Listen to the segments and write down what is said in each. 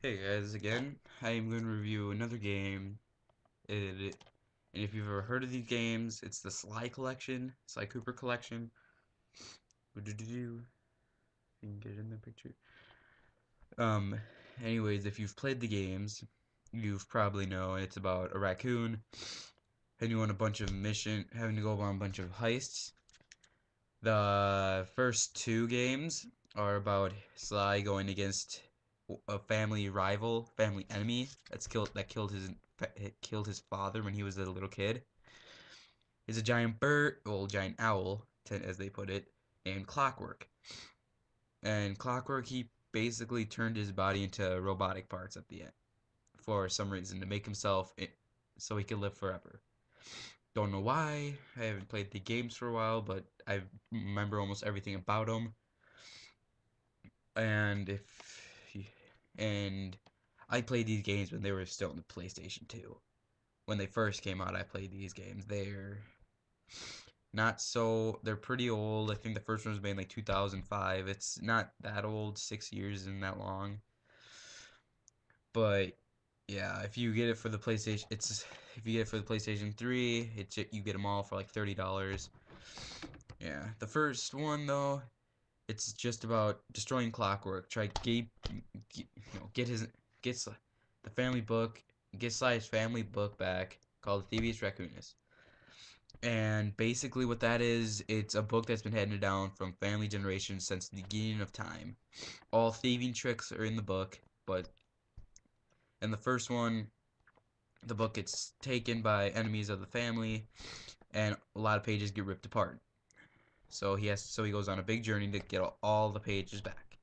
Hey guys, again, I am going to review another game. And if you've ever heard of these games, it's the Sly Collection, Sly Cooper Collection. You can get it in the picture. Um, Anyways, if you've played the games, you've probably know it's about a raccoon and you on a bunch of having to go on a bunch of heists. The first two games are about Sly going against a family rival, family enemy that killed his father when he was a little kid. Is a giant giant owl, as they put it, named Clockwork. And Clockwork, he basically turned his body into robotic parts at the end for some reason to make so he could live forever. Don't know why. I haven't played the games for a while, but I remember almost everything about him. And if and I played these games when they were still on the PlayStation 2. When they first came out, I played these games. They're pretty old. I think the first one was made in like 2005. It's not that old. 6 years isn't that long. But yeah, if you get it for the PlayStation, it's if you get it for the PlayStation 3, you get them all for like $30. Yeah, the first one though, it's just about destroying Clockwork. Get his get the family book, get Sly's family book back called Thievius Raccoonus. And basically, what that is, it's a book that's been handed down from family generations since the beginning of time. All thieving tricks are in the book, but in the first one, the book gets taken by enemies of the family, and a lot of pages get ripped apart. So he goes on a big journey to get all the pages back.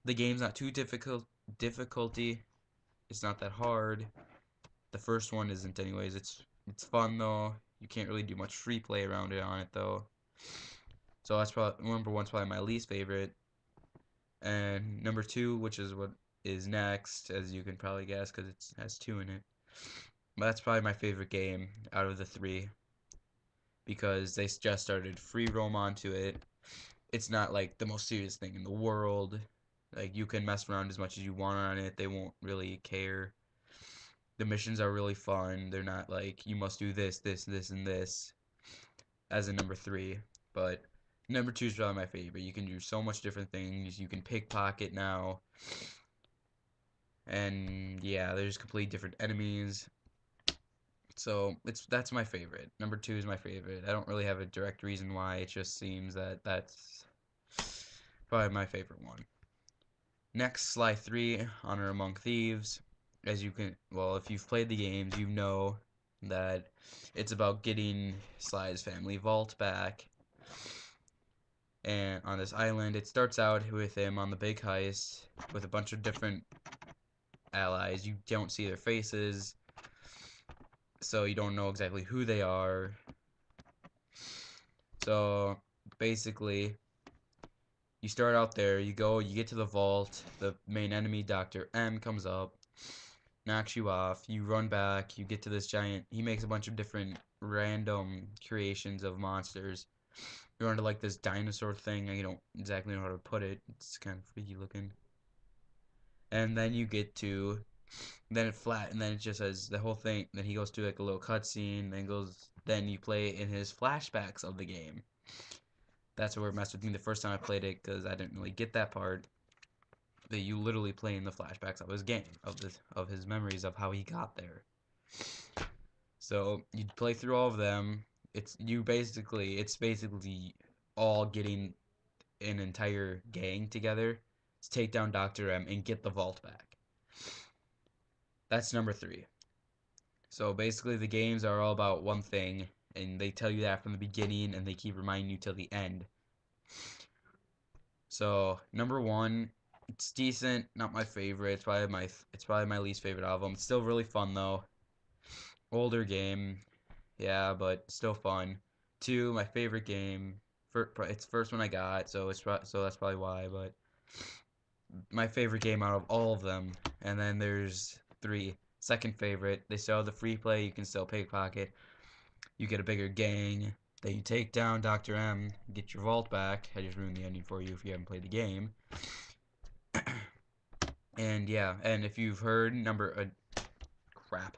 The game's not too difficulty. It's not that hard. The first one isn't anyways. It's fun though. You can't really do much free play around it on it though. So that's probably number one's probably my least favorite. And number two, which is what is next, as you can probably guess because it has two in it. But that's probably my favorite game out of the three because they just started free roam onto it. It's not like the most serious thing in the world. Like you can mess around as much as you want on it. They won't really care. The missions are really fun. They're not like you must do this, this, this, and this as in number three. But number two is probably my favorite. You can do so much different things. You can pickpocket now, and yeah, there's completely different enemies. So that's my favorite. Number two is my favorite. I don't really have a direct reason why. It just seems that that's probably my favorite one. Next, Sly 3, Honor Among Thieves. If you've played the games, you know that it's about getting Sly's family vault back. And on this island, it starts out with him on the big heist with a bunch of different allies. You don't see their faces, so you don't know exactly who they are. So basically, you start out there, you get to the vault, the main enemy, Dr. M, comes up, knocks you off, you run back, you get to this giant, he makes a bunch of different random creations of monsters. You're into like this dinosaur thing, I don't exactly know how to put it, it's kind of freaky looking. And then you get to, and then it just says the whole thing, then he goes to like a little cutscene, then you play in his flashbacks of the game. That's where it messed with me the first time I played it, because I didn't really get that part. That you literally play in the flashbacks of his game, of his memories of how he got there. So you play through all of them. It's basically all getting an entire gang together to take down Dr. M and get the vault back. That's number three. So basically the games are all about one thing, and they tell you that from the beginning, and they keep reminding you till the end. So number one, it's decent, not my favorite. It's probably my least favorite album. It's still really fun though. Older game, yeah, but still fun. Two, my favorite game. It's the first one I got, so that's probably why. But my favorite game out of all of them. And then there's three, second favorite. They still have the free play. You can still pickpocket. You get a bigger gang. Then you take down Dr. M, get your vault back. I just ruined the ending for you if you haven't played the game. And yeah, and if you've heard crap,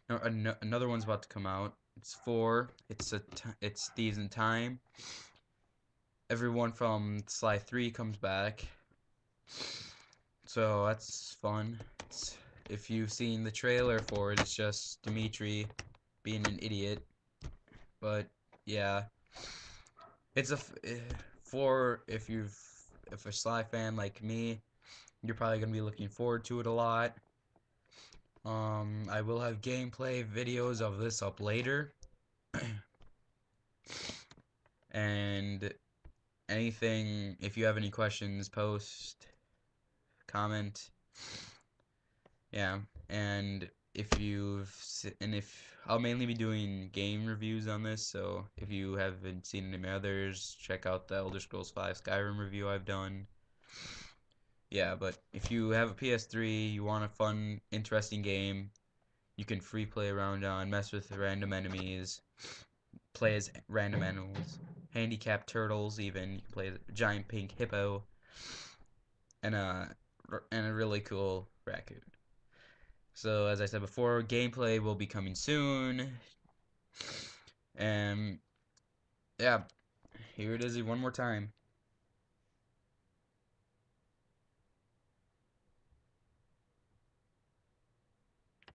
no, another one's about to come out. It's four. It's Thieves in Time. Everyone from Sly 3 comes back, so that's fun. If you've seen the trailer for it, it's just Dimitri being an idiot. But yeah, it's for if a Sly fan like me, you're probably gonna be looking forward to it a lot. I will have gameplay videos of this up later, and anything, if you have any questions, post, comment, yeah, and if I'll mainly be doing game reviews on this, so if you haven't seen any of my others, check out the Elder Scrolls V Skyrim review I've done. Yeah, but if you have a PS3, you want a fun, interesting game, you can free play around on, mess with random enemies, play as random animals, handicapped turtles even, you can play as a giant pink hippo, and a really cool raccoon. So as I said before, gameplay will be coming soon. And yeah, here it is one more time.